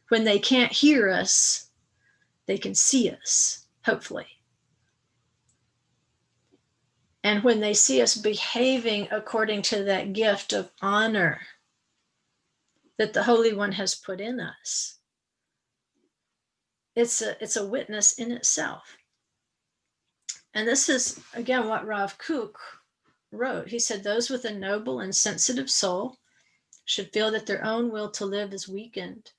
[SPEAKER 1] When they can't hear us, they can see us, hopefully. And when they see us behaving according to that gift of honor that the Holy One has put in us, it's a witness in itself. And this is, again, what Rav Kook wrote. He said, those with a noble and sensitive soul should feel that their own will to live is weakened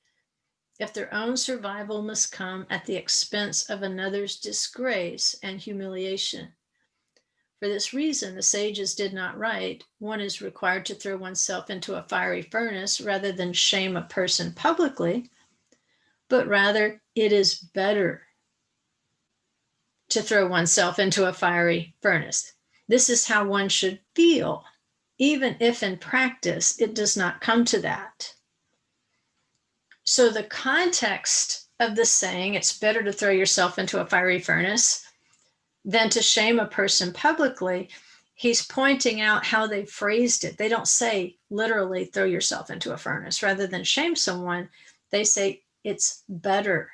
[SPEAKER 1] if their own survival must come at the expense of another's disgrace and humiliation. For this reason, the sages did not write, one is required to throw oneself into a fiery furnace rather than shame a person publicly, but rather it is better to throw oneself into a fiery furnace. This is how one should feel, even if in practice it does not come to that. So the context of the saying, it's better to throw yourself into a fiery furnace than to shame a person publicly, he's pointing out how they phrased it. They don't say literally throw yourself into a furnace. Rather than shame someone, they say it's better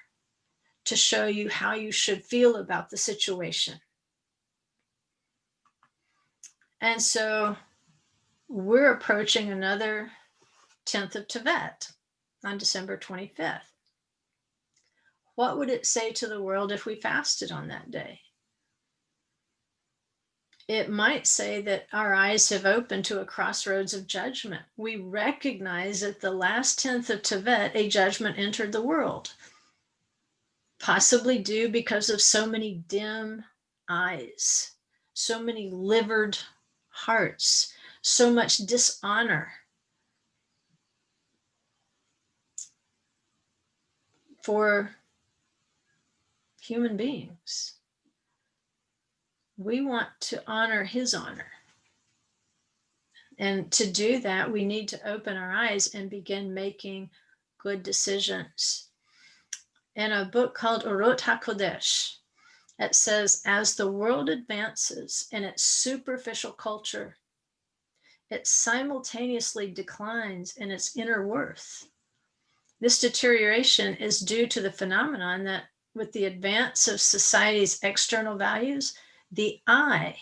[SPEAKER 1] to show you how you should feel about the situation. And so we're approaching another 10th of Tevet on December 25th. What would it say to the world if we fasted on that day? It might say that our eyes have opened to a crossroads of judgment. We recognize that the last 10th of Tevet, a judgment entered the world, possibly due because of so many dim eyes, so many livered hearts, so much dishonor for human beings. We want to honor his honor. And to do that, we need to open our eyes and begin making good decisions. In a book called Orot HaKodesh, it says, as the world advances in its superficial culture, it simultaneously declines in its inner worth. This deterioration is due to the phenomenon that with the advance of society's external values, the eye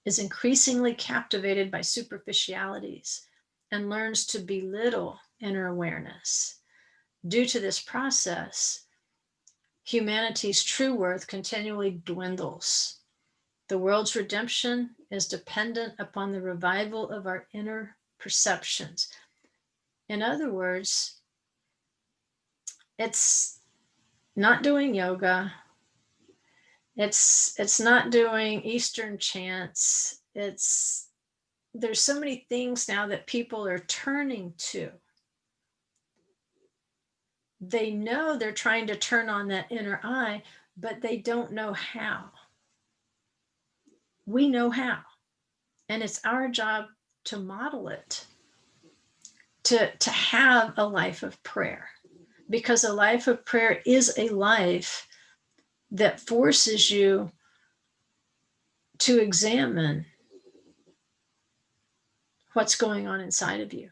[SPEAKER 1] is increasingly captivated by superficialities and learns to belittle inner awareness. Due to this process, humanity's true worth continually dwindles. The world's redemption is dependent upon the revival of our inner perceptions. In other words, it's not doing yoga. It's not doing Eastern chants. There's so many things now that people are turning to. They know they're trying to turn on that inner eye, but they don't know how. We know how. And it's our job to model it, to have a life of prayer. Because a life of prayer is a life that forces you to examine what's going on inside of you.